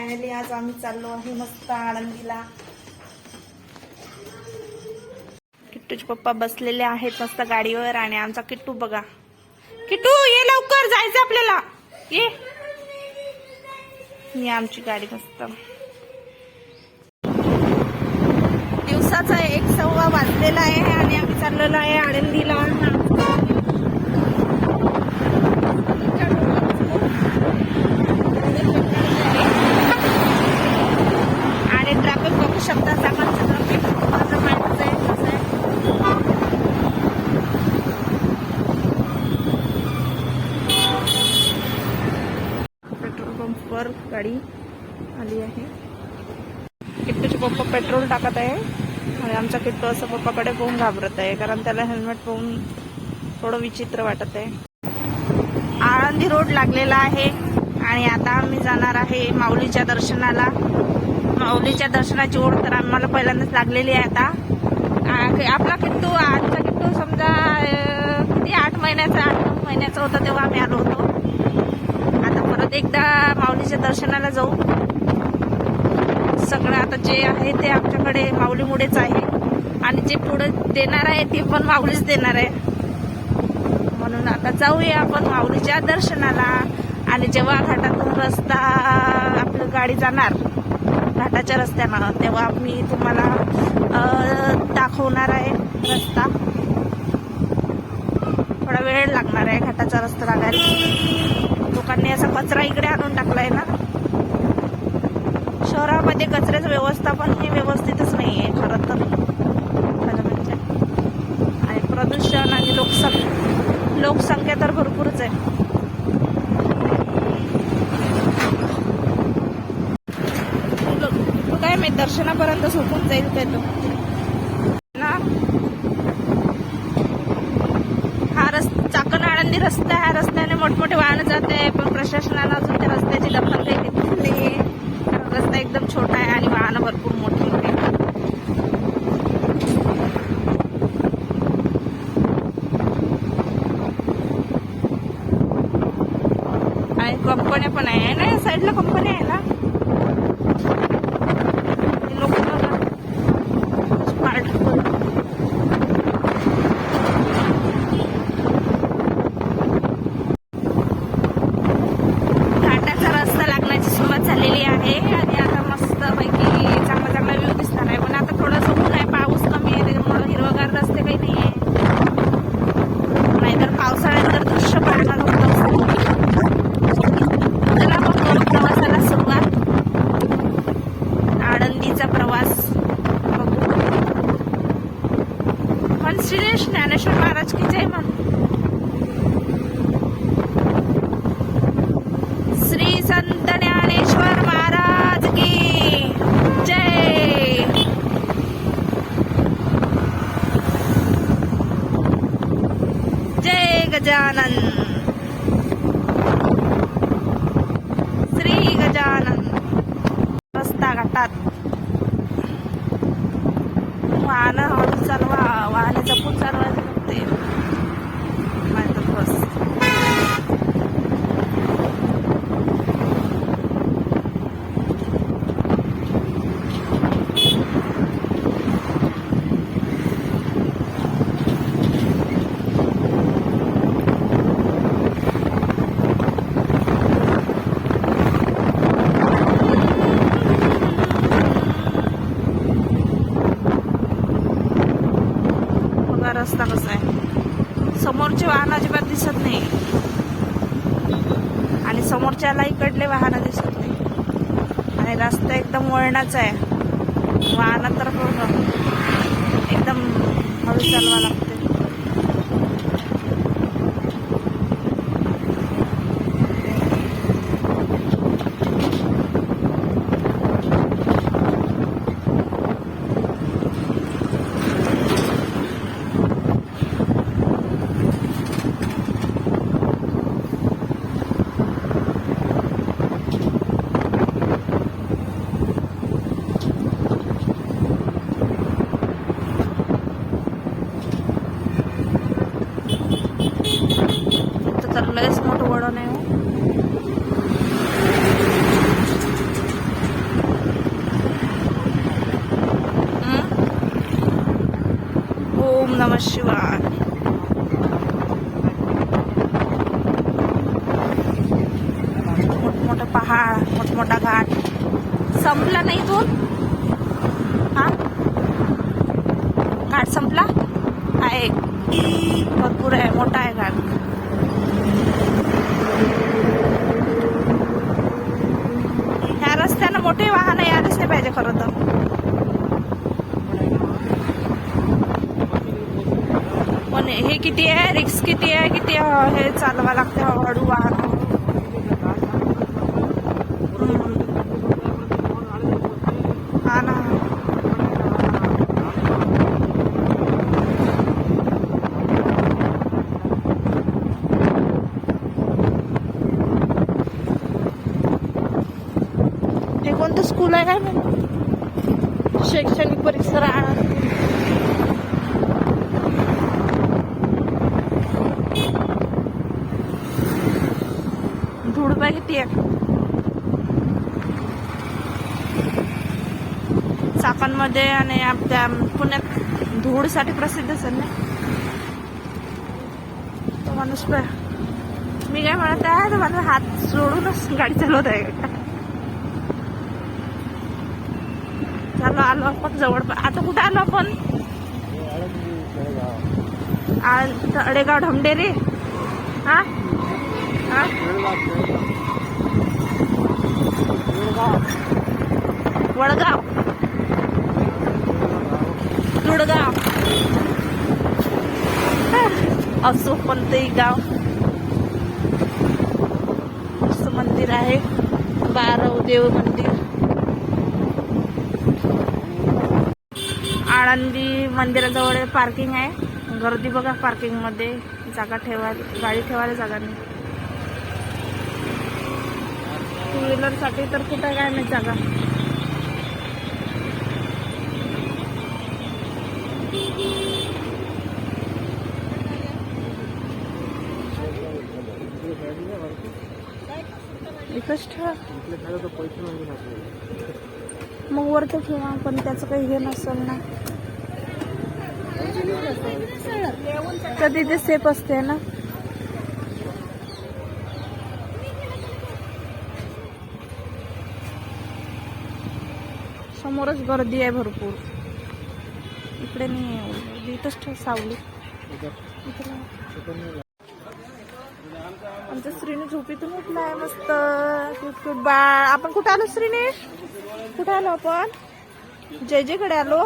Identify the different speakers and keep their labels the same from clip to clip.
Speaker 1: Finally आज आम्ही चाललो आहे मस्त आळंदीला. किट्टूचे पप्पा बसलेले आहेत मस्त गाडीवर आणि आमचा किट्टू बघा. किट्टू ये लवकर, जायचं आपल्याला, ये. ही आमची गाडी मस्त. दिवसाचा 1:15 वाजलेला आहे आणि आम्ही चाललेलो आहे आळंदीला. आणि ट्रॅफिक बघू शकता, चांगलं ट्रॅफिक माझं माहितीच आहे कसं आहे. पेट्रोल पंपवर गाडी आली आहे. किट्टूचे पप्पा पेट्रोल टाकत आहे आणि आमचा किट्टू असं पप्पाकडे पाहून घाबरत आहे, कारण त्याला हेल्मेट पाहून थोडं विचित्र वाटत आहे. आळंदी रोड लागलेला आहे आणि आता आम्ही जाणार आहे माऊलीच्या दर्शनाला. माऊलीच्या दर्शनाची ओढ तर आम्हाला पहिल्यांदाच लागलेली आहे. आता आपला किट्टू, आजचा किट्टू समजा किती 8 महिन्याचा होता तेव्हा आम्ही आलो होतो. आता परत एकदा माऊलीच्या दर्शनाला जाऊ. सगळं आता जे आहे ते आमच्याकडे माऊलीमुळेच आहे आणि जे पुढे देणार आहे ते पण माऊलीच देणार आहे. म्हणून आता जाऊया आपण माऊलीच्या दर्शनाला. आणि जेव्हा घाटातून रस्ता आपली गाडी जाणार घाटाच्या रस्त्यानं, तेव्हा मी तुम्हाला दाखवणार आहे रस्ता. थोडा वेळ लागणार आहे घाटाचा रस्ता लागायला. लोकांनी असा कचरा इकडे आणून टाकलाय ना. शहरामध्ये कचऱ्याचं व्यवस्थापन हे व्यवस्थितच नाही आहे खरं तर, म्हणजे. आणि प्रदूषण आणि लोकसंख्या तर भरपूरच आहे. तू काय माहिती दर्शनापर्यंत झोपून जाईल काय तो ना. हा चाकण आळंदी रस्ता, ह्या रस्त्याने मोठमोठे वाहन जात आहे, पण प्रशासनाला अजून त्या रस्त्याची दखल काही घेतली नाहीये. रस्ता एकदम छोटा आहे आणि वाहनं भरपूर मोठी आहे. आणि कंपन्या पण आहे ना, या साईडला कंपन्या आहे ना. लोक घाटाचा रस्ता लागण्याची सुरुवात झालेली आहे आणि आता मस्त पैकी चांगला व्ह्यू दिसणार आहे. पण आता थोडंसं ऊन आहे, पाऊस कमी आहे, त्याच्यामुळे हिरवगार रस्ते काही नाही आहे. नाहीतर पावसाळ्यात तर दृश्य पाहणार होतं. चला मग प्रवासाला सुरुवात. आळंदीचा प्रवास बघू. पण श्री ज्ञानेश्वर महाराज की जय म्हण. श्री संत ज्ञानेश्वर महाराज की जय. जय गजानन, श्री गजानन. रस्ता घाटात वाहनं हळू चालवा, वाहनं जपून चालवायला लागते. नाहीतर बस. रस्ता कसा आहे, समोरचे वाहन अजिबात दिसत नाही आणि समोरच्याला इकडले वाहन दिसत नाही. आणि रस्ता एकदम वळणाचा आहे, वाहन तर एकदम हळू चालवा लागते. ओम नमः शिवाय. मोठमोठा पहाड, मोठमोठा घाट. संपला नाही तो. हा घाट संपला आहे. भरपूर आहे, मोठा आहे घाट. ह्या रस्त्यानं मोठे वाहन यायलाच नाही पाहिजे खरं तर. पण हे किती आहे, रिक्स किती आहे, किती हे चालवा लागते हळूहळू वाहन. हा ना. हे कोणतं स्कूल आहे काय माहिती? शैक्षणिक परिसर आनंद. धूळ बाई किती आहे. चाकणमध्ये आणि आपल्या पुण्यात धूळसाठी प्रसिद्ध असेल ना तो माणूस. मी काय म्हणत आहे, माझा हात सोडूनच गाडी चालवत आहे. चलो आलो आपण जवळ. आता कुठे आलो आपण? तळेगाव ढमडेरे. हा हा वडगाव, तुडगाव असो कोणतंही गाव. असं मंदिर आहे, बारवदेव मंदिर. आळंदी मंदिराजवळ पार्किंग आहे. गर्दी बघा पार्किंग मध्ये. जागा ठेवायला, गाडी ठेवायला जागा नाही. टू व्हीलर साठी तर कुठे काय नाही जागा. एकच ठेवा मग वरती ठेवा, पण त्याचं काही हे नसेल ना. तर तिथे सेफ असते ना. समोरच गर्दी आहे भरपूर. इकडे नाही, इथंच ठेव सावली. आमच्या श्रीने झोपेतून उठला आहे मस्त. क्यूट क्यूट बाळ. आपण कुठे आलो श्रीने? कुठे आलो आपण? जय जयकडे आलो.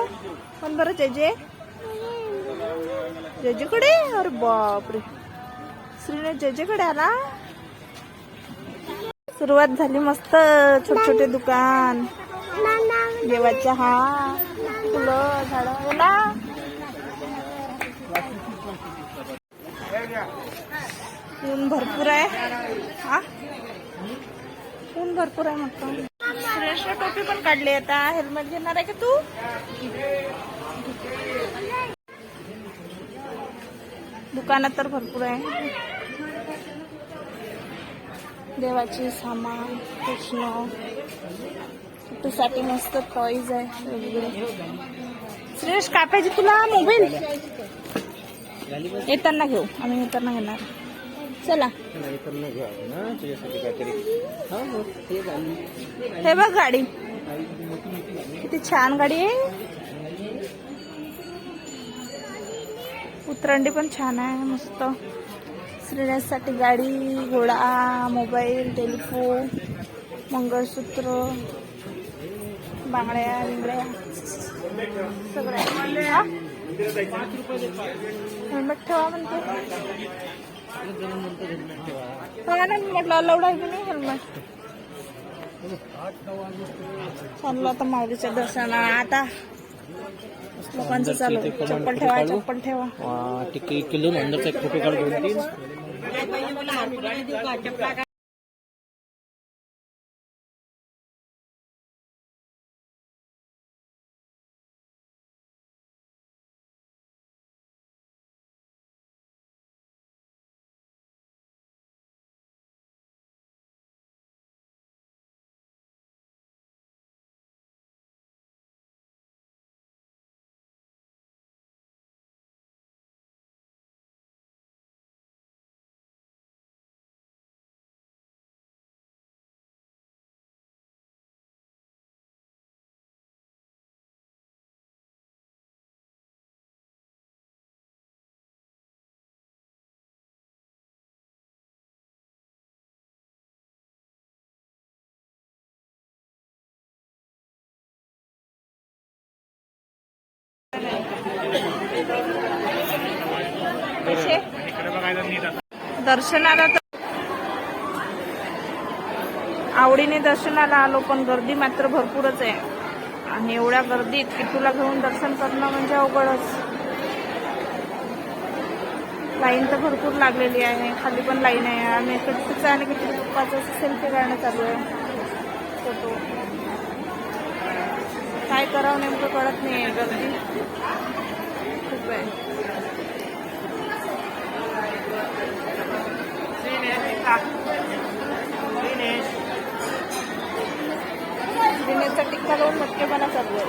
Speaker 1: पण बरं जय जय जय जयकडे. अरे बापरे, श्रीने जय जयकडे आला. सुरुवात झाली मस्त. छोटे छोटे दुकान, देवाच्या हा फुलं झाडं. बोला ऊन भरपूर आहे. हा ऊन भरपूर आहे म्हटलं. सुरेशला टोपी पण काढली. आता हेल्मेट घेणार आहे का तू? दुकानात तर भरपूर आहे. देवाची सामान, कृष्ण साठी मस्त टॉईज आहे वेगवेगळे. सुरेश काय पाहिजे तुला? मोबाईल येताना घेऊ, आम्ही येताना घेणार. चला हे बघ गाडी किती छान गाडी आहे. उतरंडी पण छान आहे मस्त. श्रीनेसाठी गाडी, घोडा, मोबाईल, टेलिफोन, मंगळसूत्र, बांगड्या बिंगड्या सगळं. हेल्मेट ठेवा म्हणते. हा ना, म्हटलं अलाउड आहे की नाही हेल्मेट. चाललो आता माऊलीच्या दर्शना. आता लोकांचं चालू. चप्पल ठेवा, चप्पल ठेवा.
Speaker 2: तिकीट किलो अंदरचा एक फोटो काढ.
Speaker 1: कसे दर्शनाला तर आवडीने दर्शनाला आलो, पण गर्दी मात्र भरपूरच आहे. आणि एवढ्या गर्दीत किट्टूला घेऊन दर्शन करणं म्हणजे अवघडच. लाईन तर भरपूर लागलेली आहे, खाली पण लाईन आहे. आणि किट्टूचा आणि किट्टू पप्पाचा सेल्फी काढणं चालू आहे, फोटो. काय करावं नेमकं कळत नाही, गर्दी खूप आहे. दिनेशचा टिक्का लावून मटकेपणा चालू आहे.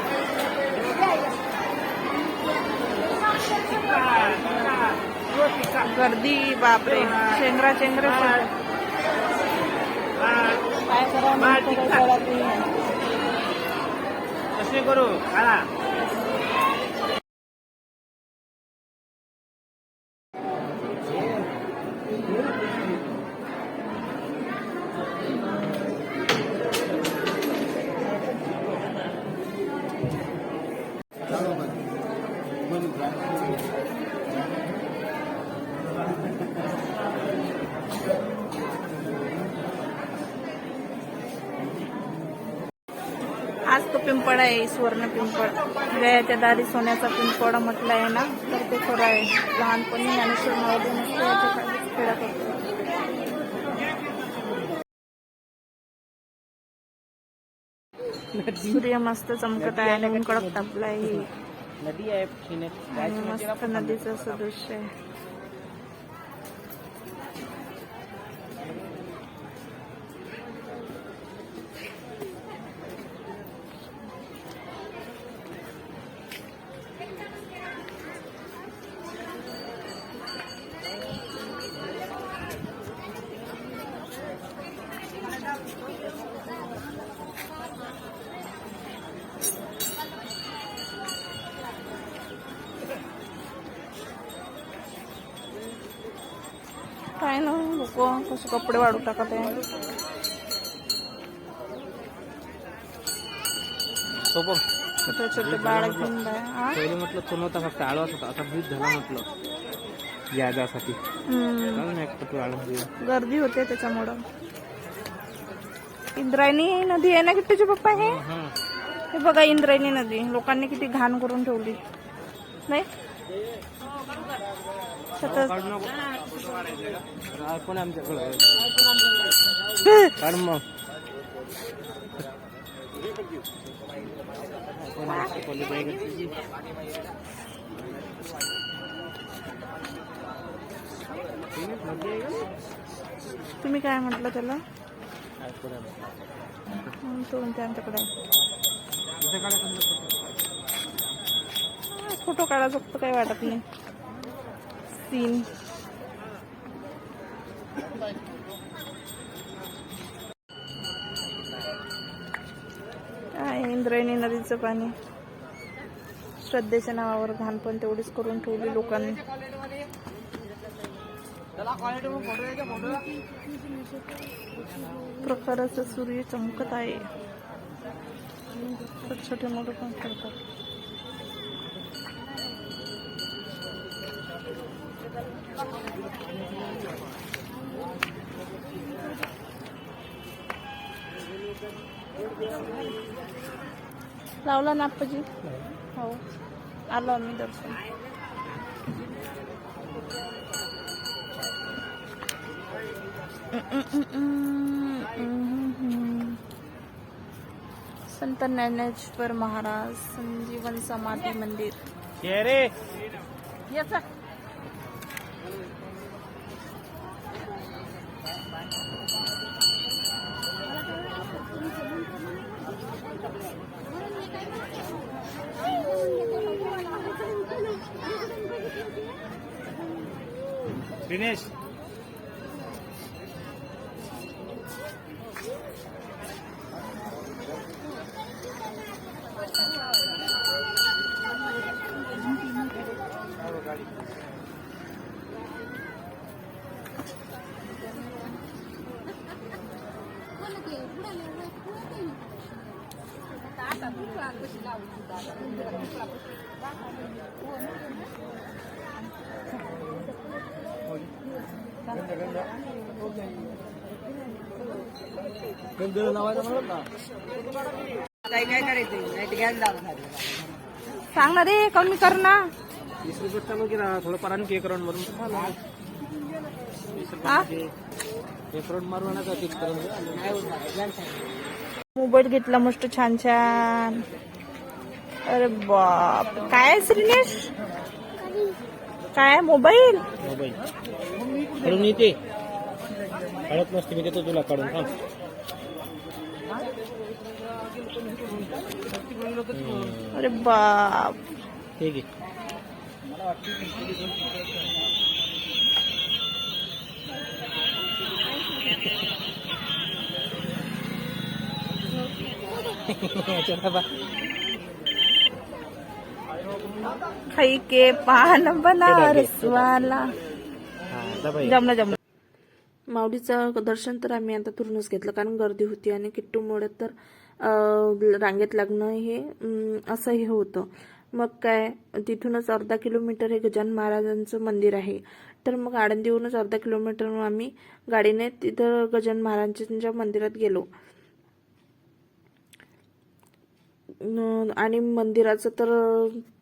Speaker 1: गर्दी बापरे, चेंगरा चेंगरे. काय करावं नेमकं काही कळत नाही.
Speaker 2: कसे करू
Speaker 1: आज तो पिंपळ आहे, स्वर्ण पिंपळ. गयाच्या दारी सोन्याचा पिंपळ म्हटलं आहे ना, तर ते खरं आहे. लहानपणी ज्ञानेश्वर माऊली मस्त याच्या खाली खेळत होते. सूर्य मस्त चमकत आहे आणि ऊन कडक तापलं आहे.
Speaker 2: नदी आहे
Speaker 1: आणि मस्त नदीचं असं दृश्य आहे. काय ना लोक कसे कपडे वाढू टाकत आहे.
Speaker 2: सोपं
Speaker 1: छोटे छोटे बाळ घेऊन बाय.
Speaker 2: पहिले म्हटलं तो नव्हता, फक्त आळवाच होता. आता भीत झाला म्हटलं यासाठी.
Speaker 1: गर्दी होते त्याच्यामुळं. इंद्रायणी नदी आहे ना किट्टूचे पप्पा. हे बघा इंद्रायणी नदी लोकांनी किती घाण करून ठेवली नाही.
Speaker 2: पण आमच्याकडे मग
Speaker 1: तुम्ही काय म्हटलं त्याला? तो म्हणते आमच्याकडे फोटो काढायचं फक्त काही वाटत नाही. सीन काय इंद्रायणी नदीचं पाणी. श्रद्धेच्या नावावर घाण पण तेवढीच करून ठेवली लोकांनी. प्रखर सूर्य चमकत आहे. छोटे मोठे पण करतात. लावला ना आप्पाजी? हो आलो आम्ही दर्शन. संत ज्ञानेश्वर महाराज संजीवन समाधी मंदिर.
Speaker 2: दिनेश
Speaker 1: सांग ना रे, कमी कर ना.
Speaker 2: 20 रुपये चालू की थोडं पाराने एक राऊंड मारून
Speaker 1: हा?
Speaker 2: एक राऊंड मारून आणायचा एक करून
Speaker 1: मोबाईल घेतला मस्त छान छान. अरे बाप, काय श्रीनेश, काय मोबाईल?
Speaker 2: मोबाईल काढून येते, काढत नसते मी देतो तुला काढून. थांब.
Speaker 1: अरे बाप,
Speaker 2: ठीक आहे.
Speaker 1: खाई के पान बनारस वाला. जमलं जमलं. माऊलीचं दर्शन तर आम्ही आता तुरूनच घेतलं, कारण गर्दी होती आणि किट्टूमुळे तर रांगेत लागणं हे असंही होतं. मग काय, तिथूनच अर्धा किलोमीटर हे गजानन महाराजांचं मंदिर आहे. तर मग आळंदीहूनच अर्धा किलोमीटर आम्ही गाडीने तिथं गजानन महाराजांच्या मंदिरात गेलो. आणि मंदिराचं तर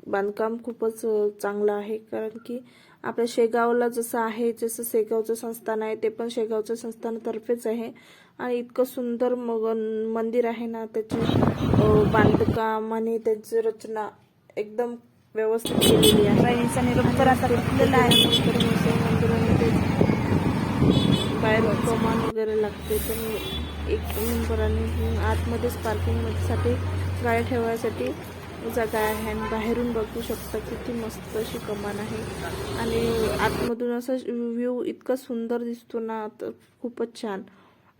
Speaker 1: बांधकाम खूपच चांगलं आहे, कारण की आपल्या शेगावला जसं आहे, जसं शेगावचं संस्थान आहे ते पण शेगावच्या संस्थानातर्फेच आहे. आणि इतकं सुंदर मंदिर आहे ना, त्याची बांधकाम आणि त्याची रचना एकदम व्यवस्थित केलेली आहे. मंदिरामध्ये बाहेर कमान वगैरे लागते, तर एक नंबर. आणि आतमध्येच पार्किंगसाठी गाड्या ठेवायसाठी जागा आहे. आणि बाहेरून बघू शकता किती मस्त अशी कमान आहे. आणि आतमधून असा व्ह्यू इतका सुंदर दिसतो ना, तर खूपच छान.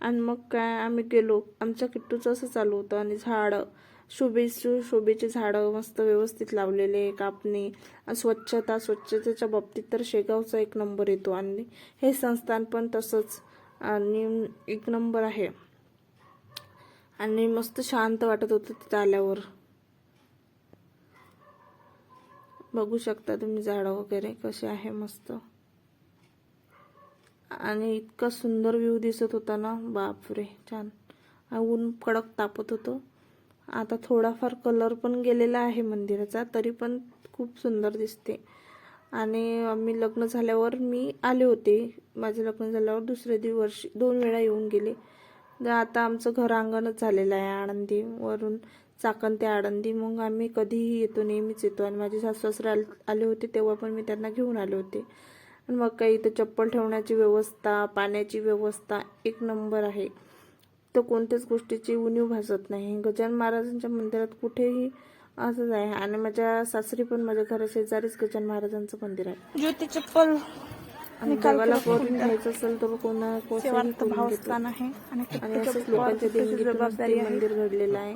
Speaker 1: आणि मग काय, आम्ही गेलो. आमच्या किट्टूचं असं चालू होतं. आणि झाडं, शोभेची झाडं मस्त व्यवस्थित लावलेले, कापणे, स्वच्छतेच्या बाबतीत तर शेगावचा एक नंबर येतो. आणि हे संस्थान पण तसंच, आणि एक नंबर आहे. आणि मस्त शांत वाटत होतं तिथं आल्यावर. बघू शकता तुम्ही झाडं वगैरे कसे आहे मस्त. आणि इतका सुंदर व्ह्यू दिसत होता ना, बापरे छान. ऊन कडक तापत होतं. आता थोडाफार कलर पण गेलेला आहे मंदिराचा, तरी पण खूप सुंदर दिसते. आणि आम्ही लग्न झाल्यावर मी आले होते, माझं लग्न झाल्यावर दुसऱ्या दिवशी 2 वेळा येऊन गेले. आता आमचं घर अंगणच झालेलं आहे आळंदीवरून चाकण ते आळंदी. मग आम्ही कधीही येतो, नेहमीच येतो. आणि माझे सासू सासरे आले होते तेव्हा पण मी त्यांना घेऊन आले होते. आणि मग काही इथं चप्पल ठेवण्याची व्यवस्था, पाण्याची व्यवस्था एक नंबर आहे. तर कोणत्याच गोष्टीची उणीव भासत नाही. गजानन महाराजांच्या मंदिरात कुठेही असंच आहे. आणि माझ्या सासरी पण माझ्या घराशेजारीच गजानन महाराजांचं मंदिर आहे. ज्योती चप्पल आणि देवाला करून घ्यायचं असेल तर भावस्थान आहे. आणि असंच लोकांच्या देणगीतूनच ते मंदिर घडलेलं आहे.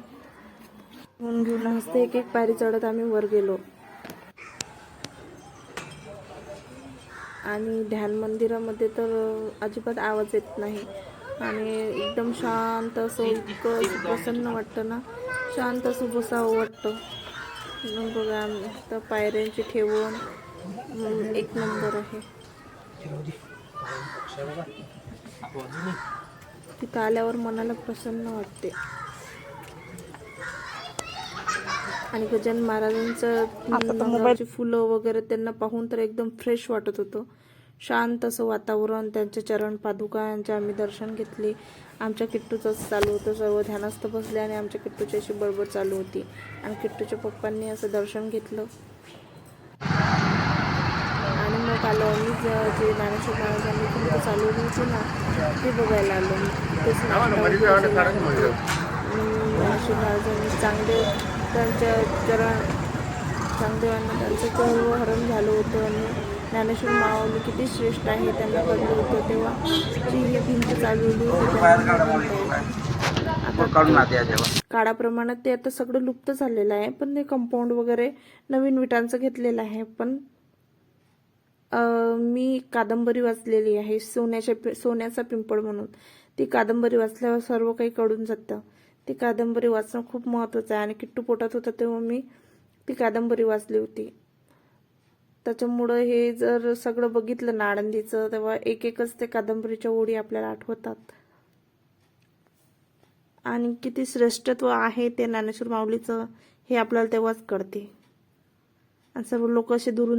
Speaker 1: घेऊन हसते एक एक पायरी चढत आम्ही वर गेलो. आणि ध्यान मंदिरामध्ये तर अजिबात आवाज येत नाही. आणि एकदम शांत असं, इतकं प्रसन्न वाटतं ना, शांत असं बसावं वाटतं. बघा तर पायऱ्यांची ठेवण एक नंबर आहे. तिथं आल्यावर मनाला प्रसन्न वाटते. आणि गजानन महाराजांचं फुलं वगैरे त्यांना पाहून तर एकदम फ्रेश वाटत होतं. शांत असं वातावरण, त्यांचे चरण पादुका यांचे आम्ही दर्शन घेतले. आमच्या किट्टूचंच चालू होतं, सर्व ध्यानस्थ बसले आणि आमच्या किट्टूची अशी बडबड चालू होती. आणि किट्टूच्या पप्पांनी असं दर्शन घेतलं. आणि मग आलो आम्ही जे ज्ञानेश्वर महाराजांनी फुलं चालवली होती ना, ते बघायला आलो. तेच ज्ञानेश्वर महाराजांनी त्यांच्या चांगदेवांना त्यांचं गर्व हरण झालं होतं. आणि ज्ञानेश्वर माऊली किती श्रेष्ठ आहे त्यांना कळलं होतं तेव्हा जी ही भिंत चालवली होती. काळा प्रमाणात ते आता सगळं लुप्त झालेलं आहे. पण ते कंपाऊंड वगैरे नवीन विटांचं घेतलेलं आहे. पण मी कादंबरी वाचलेली आहे, सोन्याचा पिंपळ म्हणून. ती कादंबरी वाचल्यावर सर्व काही कळून जातं. ती कादंबरी वाचणं खूप महत्त्वाचं आहे. आणि किट्टू पोटात होता तेव्हा मी ती कादंबरी वाचली होती. त्याच्यामुळं हे जर सगळं बघितलं ना आळंदीचं, तेव्हा एक एकच ते कादंबरीच्या ओळी आपल्याला आठवतात. आणि किती श्रेष्ठत्व आहे ते ज्ञानेश्वर माऊलीचं हे आपल्याला तेव्हाच कळते. आणि सर्व लोक असे दुरून